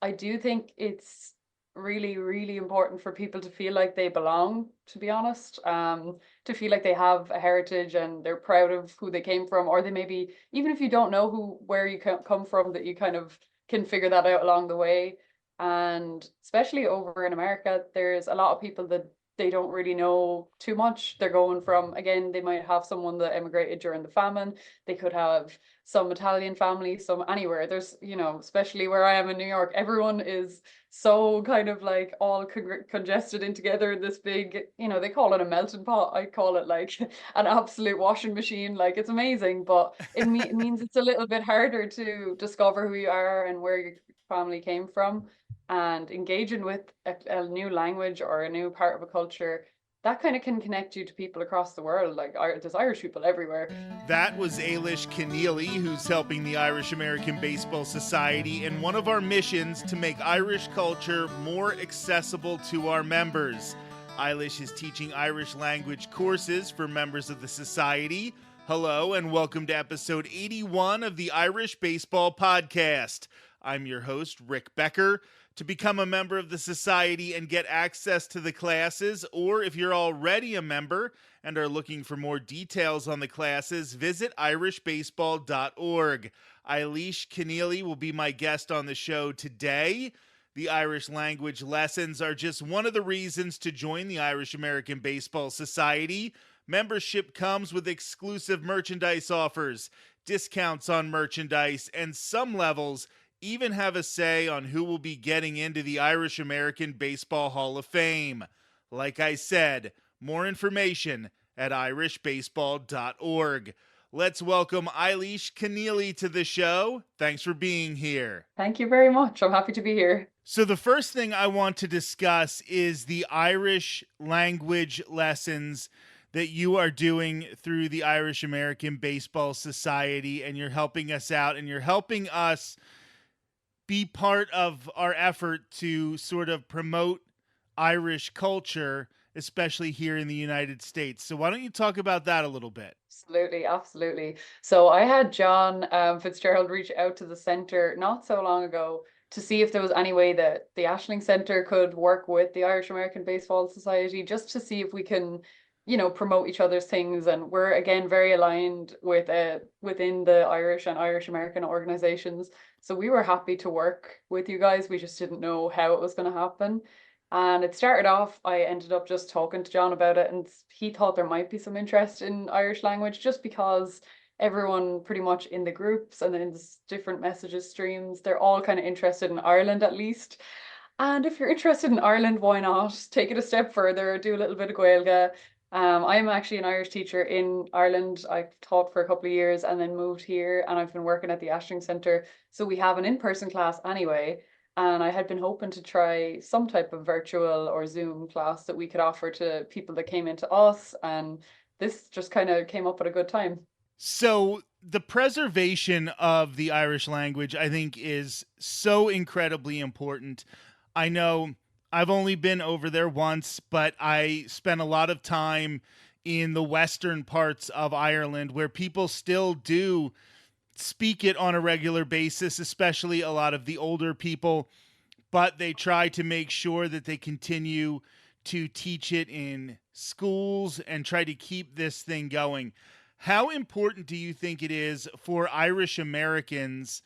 I do think it's really, really important for people to feel like they belong, to be honest, to feel like they have a heritage and they're proud of who they came from, or they maybe, even if you don't know where you come from, that you kind of can figure that out along the way. And especially over in America, there's a lot of people that they don't really know too much. They're going from, again, they might have someone that emigrated during the famine. They could have some Italian family, some anywhere. There's, especially where I am in New York, everyone is so kind of like all congested in together in this big, they call it a melting pot. I call it like an absolute washing machine. Like it's amazing, but it means it's a little bit harder to discover who you are and where your family came from, and engaging with a new language or a new part of a culture. That kind of can connect you to people across the world. Like there's Irish people everywhere. That was Ailísh Conneely, who's helping the Irish American Baseball Society in one of our missions to make Irish culture more accessible to our members. Ailísh is teaching Irish language courses for members of the society. Hello, and welcome to episode 81 of the Irish Baseball Podcast. I'm your host, Rick Becker. To become a member of the society and get access to the classes, or if you're already a member and are looking for more details on the classes, visit irishbaseball.org. Ailísh Conneely will be my guest on the show today. The Irish language lessons are just one of the reasons to join the Irish American Baseball Society. Membership comes with exclusive merchandise offers, discounts on merchandise, and some levels even have a say on who will be getting into the Irish American Baseball Hall of Fame. Like I said, more information at irishbaseball.org. Let's welcome Ailísh Conneely to the show. Thanks for being here. Thank you very much. I'm happy to be here. So the first thing I want to discuss is the Irish language lessons that you are doing through the Irish American Baseball Society, and you're helping us out, and you're helping us be part of our effort to sort of promote Irish culture, especially here in the United States. So why don't you talk about that a little bit? Absolutely, absolutely. So I had John Fitzgerald reach out to the centre not so long ago to see if there was any way that the Ashling Centre could work with the Irish American Baseball Society, just to see if we can, promote each other's things. And we're again very aligned with within the Irish and Irish American organizations. So we were happy to work with you guys. We just didn't know how it was going to happen. And it started off, I ended up just talking to John about it, and he thought there might be some interest in Irish language, just because everyone pretty much in the groups and in the different messages streams, they're all kind of interested in Ireland at least. And if you're interested in Ireland, why not take it a step further, do a little bit of Gaeilge. I'm actually an Irish teacher in Ireland. I've taught for a couple of years and then moved here, and I've been working at the Ashling Centre. So we have an in-person class anyway. And I had been hoping to try some type of virtual or Zoom class that we could offer to people that came into us. And this just kind of came up at a good time. So the preservation of the Irish language, I think, is so incredibly important. I know I've only been over there once, but I spent a lot of time in the western parts of Ireland where people still do speak it on a regular basis, especially a lot of the older people, but they try to make sure that they continue to teach it in schools and try to keep this thing going. How important do you think it is for Irish Americans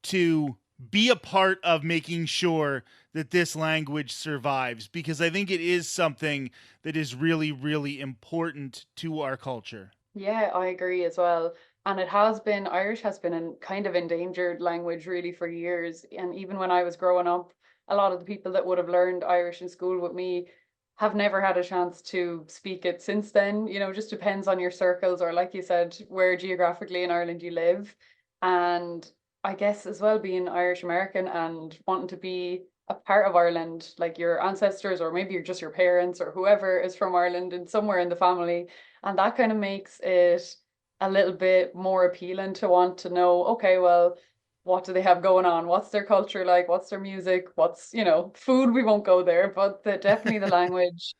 to be a part of making sure that this language survives? Because I think it is something that is really, really important to our culture. Yeah, I agree as well. And Irish has been a kind of endangered language really for years. And even when I was growing up, a lot of the people that would have learned Irish in school with me have never had a chance to speak it since then. It just depends on your circles, or like you said, where geographically in Ireland you live. And I guess as well, being Irish American and wanting to be a part of Ireland, like your ancestors, or maybe you're just your parents or whoever is from Ireland and somewhere in the family. And that kind of makes it a little bit more appealing to want to know, okay, well, what do they have going on? What's their culture like? What's their music? What's, food? We won't go there, but definitely the language.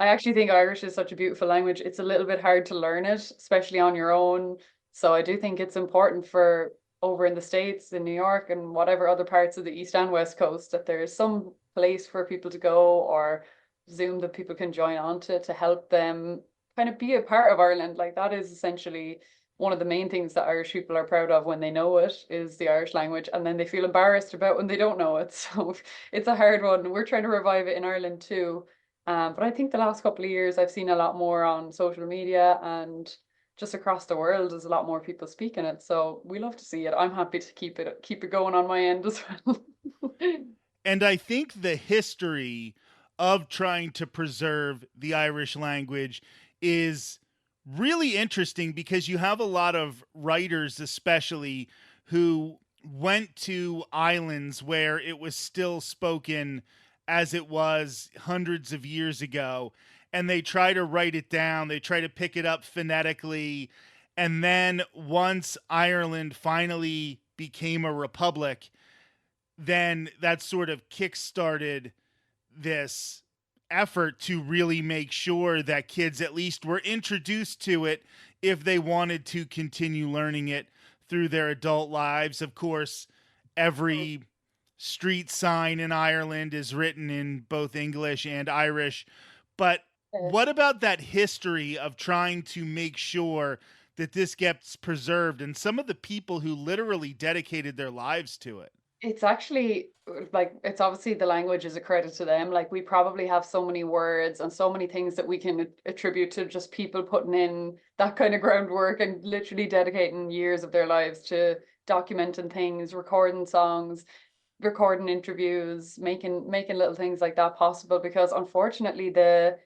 I actually think Irish is such a beautiful language. It's a little bit hard to learn it, especially on your own. So I do think it's important for over in the States, in New York, and whatever other parts of the East and West Coast, that there's some place for people to go, or Zoom that people can join on to help them kind of be a part of Ireland. Like, that is essentially one of the main things that Irish people are proud of when they know it, is the Irish language, and then they feel embarrassed about when they don't know it. So it's a hard one. We're trying to revive it in Ireland too. But I think the last couple of years I've seen a lot more on social media, and just across the world there's a lot more people speaking it. So we love to see it. I'm happy to keep it going on my end as well. And I think the history of trying to preserve the Irish language is really interesting, because you have a lot of writers, especially, who went to islands where it was still spoken as it was hundreds of years ago, and they try to write it down, they try to pick it up phonetically. And then once Ireland finally became a republic, then that sort of kickstarted this effort to really make sure that kids at least were introduced to it if they wanted to continue learning it through their adult lives. Of course, every street sign in Ireland is written in both English and Irish. But what about that history of trying to make sure that this gets preserved, and some of the people who literally dedicated their lives to it? It's actually like, it's obviously the language is a credit to them. Like, we probably have so many words and so many things that we can attribute to just people putting in that kind of groundwork and literally dedicating years of their lives to documenting things, recording songs, recording interviews, making little things like that possible. Because unfortunately, the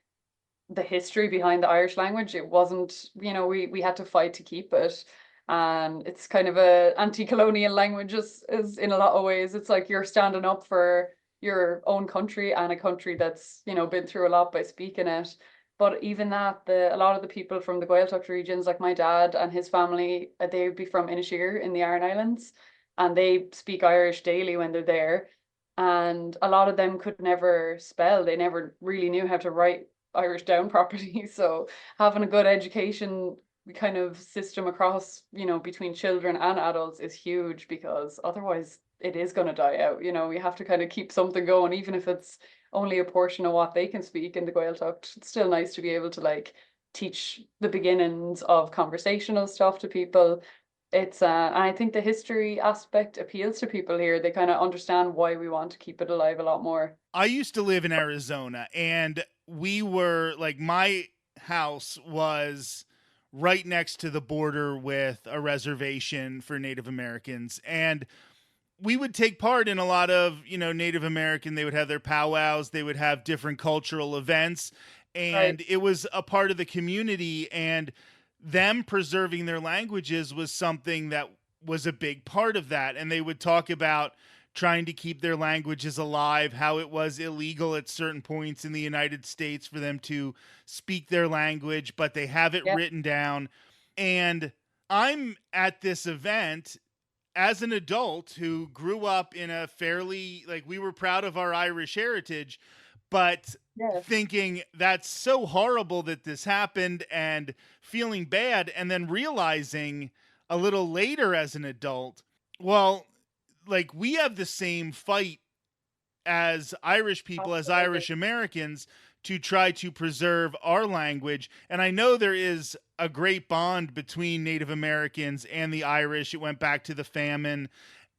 history behind the Irish language, it wasn't, we had to fight to keep it. And it's kind of a anti-colonial language, is in a lot of ways. It's like you're standing up for your own country, and a country that's, been through a lot by speaking it. But even that, a lot of the people from the Gaeltacht regions, like my dad and his family, they would be from Inisheer in the Aran Islands, and they speak Irish daily when they're there. And a lot of them could never spell. They never really knew how to write Irish down properly. So having a good education kind of system across, between children and adults is huge, because otherwise it is going to die out. We have to kind of keep something going, even if it's only a portion of what they can speak in the Gaeltacht. It's still nice to be able to like teach the beginnings of conversational stuff to people. It's and I think the history aspect appeals to people here. They kind of understand why we want to keep it alive a lot more. I used to live in Arizona, and we were like, my house was right next to the border with a reservation for Native Americans. And we would take part in a lot of, Native American, they would have their powwows, they would have different cultural events, and Right. it was a part of the community. And them preserving their languages was something that was a big part of that. And they would talk about trying to keep their languages alive, how it was illegal at certain points in the United States for them to speak their language, but they have it Yeah. written down. And I'm at this event as an adult who grew up in a fairly, like, we were proud of our Irish heritage, but Yeah. thinking that's so horrible that this happened, and feeling bad, and then realizing a little later as an adult, well, like, we have the same fight as Irish people, as Absolutely. Irish Americans, to try to preserve our language. And I know there is a great bond between Native Americans and the Irish. It went back to the famine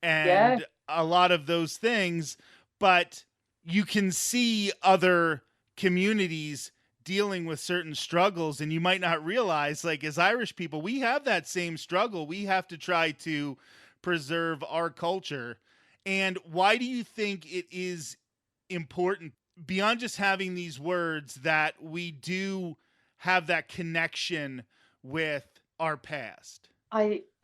Yeah. and a lot of those things, but you can see other communities dealing with certain struggles, and you might not realize, like, as Irish people, we have that same struggle. We have to try to preserve our culture. And why do you think it is important, beyond just having these words, that we do have that connection with our past?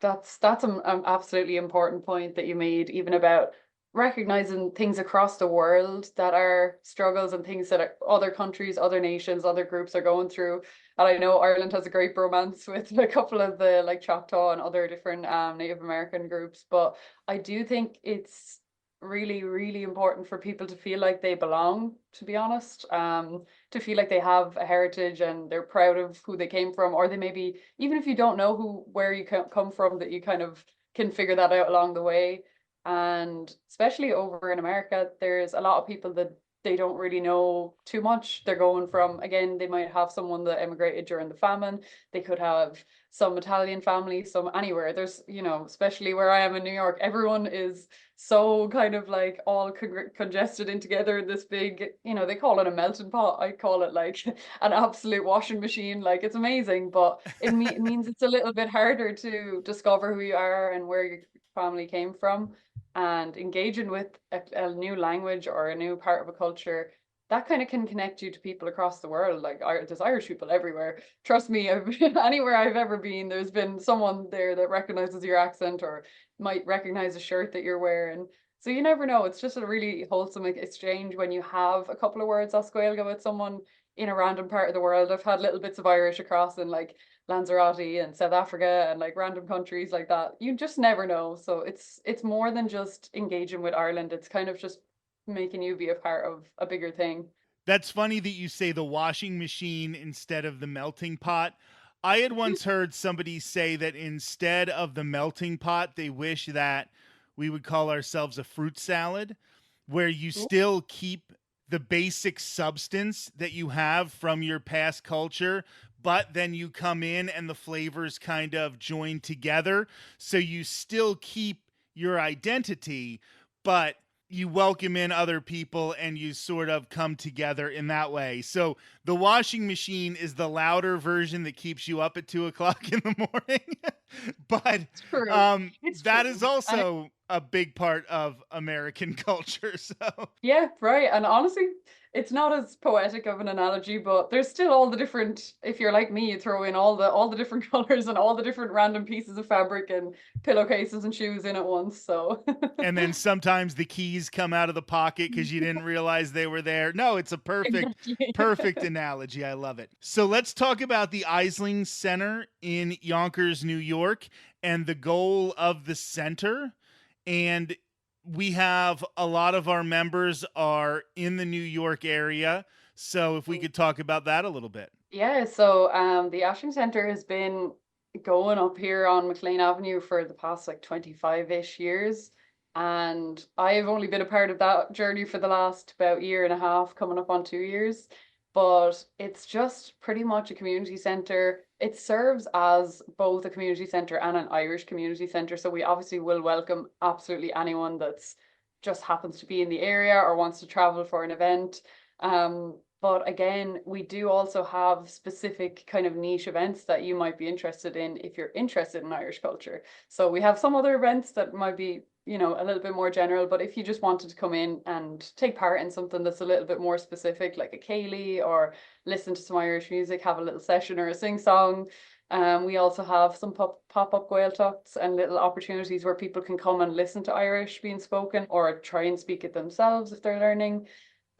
That's an absolutely important point that you made, even about recognizing things across the world that are struggles and things that other countries, other nations, other groups are going through. And I know Ireland has a great bromance with a couple of the like Choctaw and other different Native American groups, but I do think it's really, really important for people to feel like they belong, to be honest. To feel like they have a heritage and they're proud of who they came from, or they maybe, even if you don't know where you come from, that you kind of can figure that out along the way. And especially over in America, there's a lot of people that they don't really know too much. They're going from, again, they might have someone that emigrated during the famine. They could have some Italian family, some anywhere. There's, especially where I am in New York, everyone is so kind of like all congested in together in this big, they call it a melting pot. I call it like an absolute washing machine. Like it's amazing, but it means it's a little bit harder to discover who you are and where your family came from, and engaging with a new language or a new part of a culture. That kind of can connect you to people across the world. Like there's Irish people everywhere. Trust me, anywhere I've ever been, there's been someone there that recognizes your accent or might recognize a shirt that you're wearing. So you never know. It's just a really wholesome exchange when you have a couple of words of Gaeilge with someone in a random part of the world. I've had little bits of Irish across in like Lanzarote and South Africa and like random countries like that. You just never know. So it's more than just engaging with Ireland. It's kind of just making you be a part of a bigger thing. That's funny that you say the washing machine instead of the melting pot. I had once heard somebody say that instead of the melting pot, they wish that we would call ourselves a fruit salad, where you still keep the basic substance that you have from your past culture, but then you come in and the flavors kind of join together. So you still keep your identity, but you welcome in other people and you sort of come together in that way. So the washing machine is the louder version that keeps you up at 2:00 in the morning. But that is also a big part of American culture. So yeah, right. And honestly, it's not as poetic of an analogy, but there's still all the different, if you're like me, you throw in all the different colors and all the different random pieces of fabric and pillowcases and shoes in at once. So and then sometimes the keys come out of the pocket because you didn't realize they were there. No, it's a perfect analogy. I love it. So let's talk about the Aisling Center in Yonkers, New York, and the goal of the center. And we have a lot of our members are in the New York area. So if we could talk about that a little bit. Yeah, so the Aisling Centre has been going up here on McLean Avenue for the past like 25-ish years. And I've only been a part of that journey for the last about year and a half, coming up on 2 years. But it's just pretty much a community centre. It serves as both a community centre and an Irish community centre. So we obviously will welcome absolutely anyone that's just happens to be in the area or wants to travel for an event. But again, we do also have specific kind of niche events that you might be interested in if you're interested in Irish culture. So we have some other events that might be, a little bit more general, but if you just wanted to come in and take part in something that's a little bit more specific, like a Ceilidh, or listen to some Irish music, have a little session or a sing song. We also have some pop-up Gael talks and little opportunities where people can come and listen to Irish being spoken or try and speak it themselves if they're learning.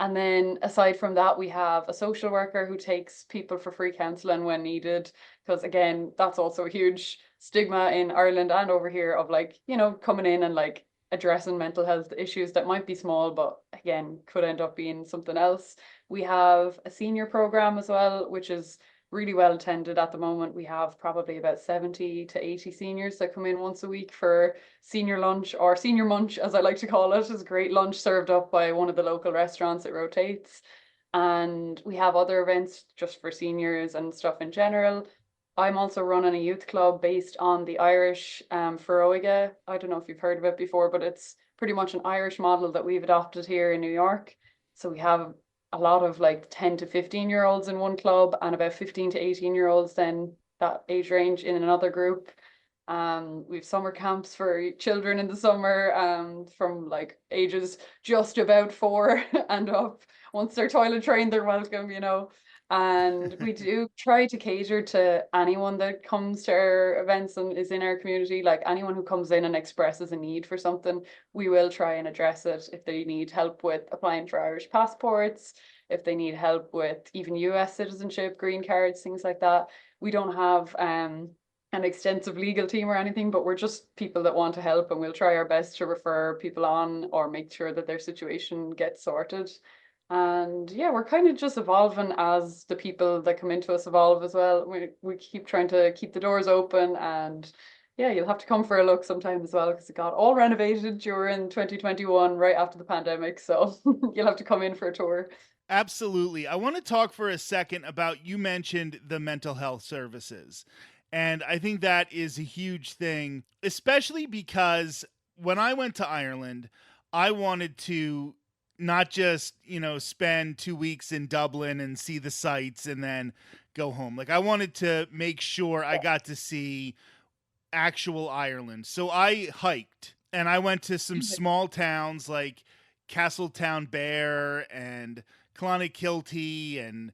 And then aside from that, we have a social worker who takes people for free counselling when needed. Because again, that's also a huge stigma in Ireland and over here of like, coming in and like addressing mental health issues that might be small, but again, could end up being something else. We have a senior program as well, which is really well attended at the moment. We have probably about 70 to 80 seniors that come in once a week for senior lunch, or senior munch, as I like to call it. It's a great lunch served up by one of the local restaurants. It rotates. And we have other events just for seniors and stuff in general. I'm also running a youth club based on the Irish Feroige. I don't know if you've heard of it before, but it's pretty much an Irish model that we've adopted here in New York. So we have a lot of like 10 to 15-year-olds in one club and about 15 to 18-year-olds then that age range in another group. We've summer camps for children in the summer from like ages just about 4 and up. Once they're toilet trained, they're welcome, And we do try to cater to anyone that comes to our events and is in our community. Like anyone who comes in and expresses a need for something, we will try and address it. If they need help with applying for Irish passports, if they need help with even US citizenship, green cards, things like that. We don't have an extensive legal team or anything, but we're just people that want to help, and we'll try our best to refer people on or make sure that their situation gets sorted. And yeah, we're kind of just evolving as the people that come into us evolve as well. We keep trying to keep the doors open and yeah, you'll have to come for a look sometime as well, because it got all renovated during 2021, right after the pandemic. So you'll have to come in for a tour. Absolutely. I want to talk for a second about, you mentioned the mental health services. And I think that is a huge thing, especially because when I went to Ireland, I wanted to not just, spend 2 weeks in Dublin and see the sights and then go home. Like, I wanted to make sure I got to see actual Ireland. So I hiked and I went to some small towns like Castletown Bear and Clonakilty and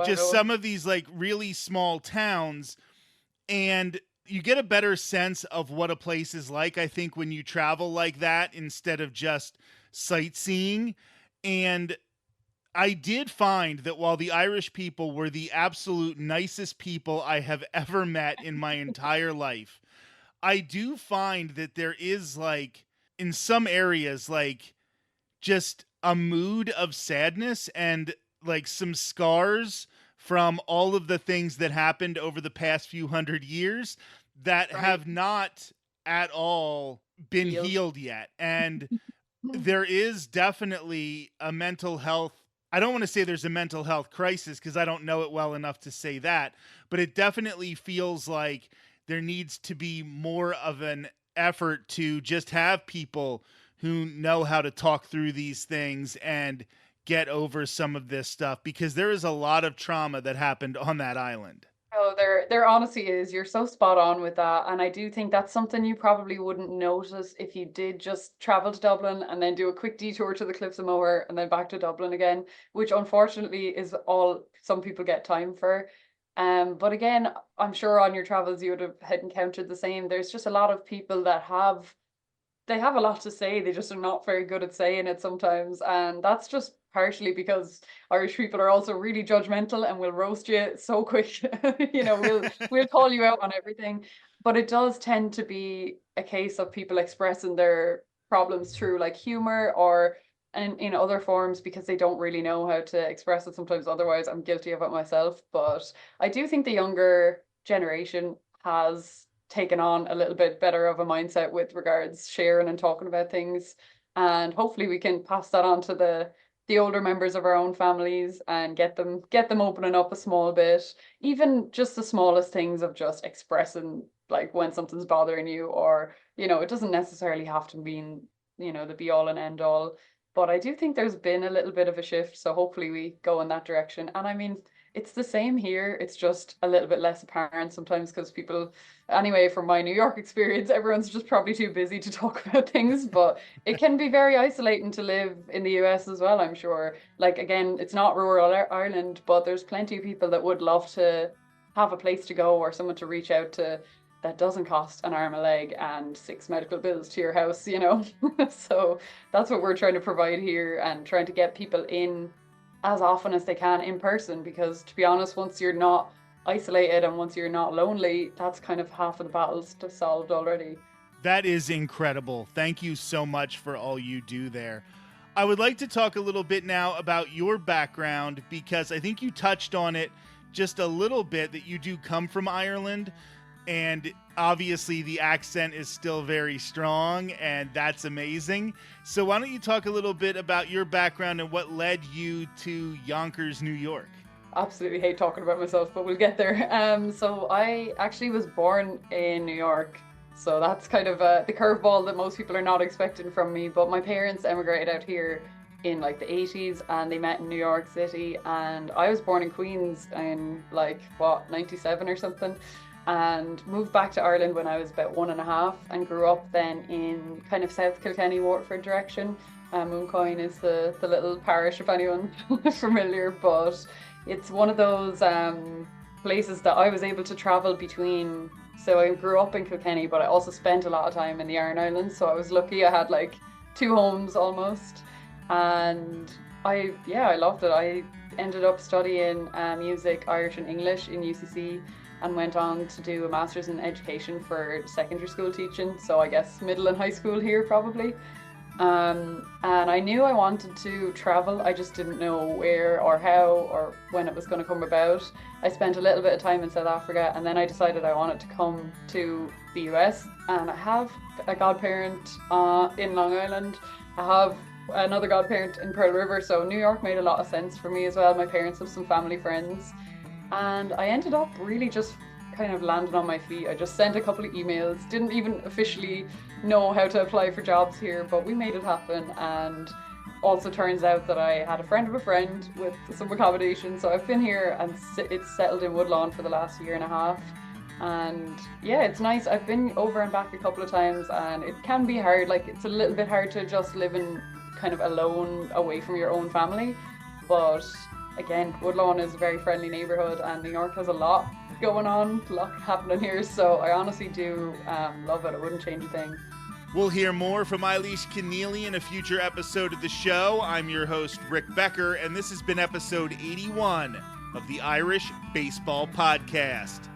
just Wow. some of these like really small towns, and you get a better sense of what a place is like, I think, when you travel like that instead of just sightseeing. And I did find that while the Irish people were the absolute nicest people I have ever met in my entire life, I do find that there is, like, in some areas, like, just a mood of sadness and like some scars from all of the things that happened over the past few hundred years that Right. have not at all been Healed. healed yet. And there is definitely a mental health. I don't want to say there's a mental health crisis because I don't know it well enough to say that, but it definitely feels like there needs to be more of an effort to just have people who know how to talk through these things and get over some of this stuff, because there is a lot of trauma that happened on that island. Oh, there honestly is. You're so spot on with that. And I do think that's something you probably wouldn't notice if you did just travel to Dublin and then do a quick detour to the Cliffs of Moher and then back to Dublin again, which unfortunately is all some people get time for. But again, I'm sure on your travels you would have had encountered the same. There's just a lot of people that they have a lot to say. They just are not very good at saying it sometimes. And that's just partially because Irish people are also really judgmental and will roast you so quick. We'll call you out on everything. But it does tend to be a case of people expressing their problems through like humor or in other forms because they don't really know how to express it sometimes. Otherwise, I'm guilty of it myself. But I do think the younger generation has taken on a little bit better of a mindset with regards sharing and talking about things. And hopefully we can pass that on to the older members of our own families and get them opening up a small bit. Even just the smallest things of just expressing like when something's bothering you, or it doesn't necessarily have to mean, the be all and end all. But I do think there's been a little bit of a shift. So hopefully we go in that direction. And I mean, it's the same here. It's just a little bit less apparent sometimes because people, anyway, from my New York experience, everyone's just probably too busy to talk about things. But it can be very isolating to live in the US as well, I'm sure. Like, again, it's not rural Ireland, but there's plenty of people that would love to have a place to go or someone to reach out to that doesn't cost an arm, a leg, and 6 medical bills to your house. So that's what we're trying to provide here and trying to get people in as often as they can in person, because to be honest, once you're not isolated and once you're not lonely, that's kind of half of the battle's solved already. That is incredible. Thank you so much for all you do there. I would like to talk a little bit now about your background, because I think you touched on it just a little bit, that you do come from Ireland, and obviously the accent is still very strong, and that's amazing. So why don't you talk a little bit about your background and what led you to Yonkers, New York? Absolutely hate talking about myself, but we'll get there. So I actually was born in New York. So that's kind of the curveball that most people are not expecting from me. But my parents emigrated out here in like the 80s and they met in New York City. And I was born in Queens in like, 97 or something. And moved back to Ireland when I was about 1.5 and grew up then in kind of South Kilkenny, Waterford direction. Mooncoin is the little parish, if anyone familiar, but it's one of those places that I was able to travel between. So I grew up in Kilkenny, but I also spent a lot of time in the Aran Islands. So I was lucky I had like 2 homes almost. And I loved it. I ended up studying music, Irish and English in UCC, and went on to do a master's in education for secondary school teaching. So I guess middle and high school here probably. And I knew I wanted to travel. I just didn't know where or how or when it was going to come about. I spent a little bit of time in South Africa, and then I decided I wanted to come to the US. And I have a godparent in Long Island. I have another godparent in Pearl River, so New York made a lot of sense for me as well. My parents have some family friends, and I ended up really just kind of landing on my feet. I just sent a couple of emails, didn't even officially know how to apply for jobs here, but we made it happen. And also turns out that I had a friend of a friend with some accommodation, so I've been here and it's settled in Woodlawn for the last year and a half. And yeah, it's nice. I've been over and back a couple of times, and it can be hard. Like, it's a little bit hard to just live in kind of alone away from your own family, but again, Woodlawn is a very friendly neighborhood, and New York has a lot going on, a lot happening here, so I honestly do love it. I wouldn't change a thing. We'll hear more from Ailísh Conneely in a future episode of the show. I'm your host, Rick Becker, and this has been episode 81 of the Irish Baseball Podcast.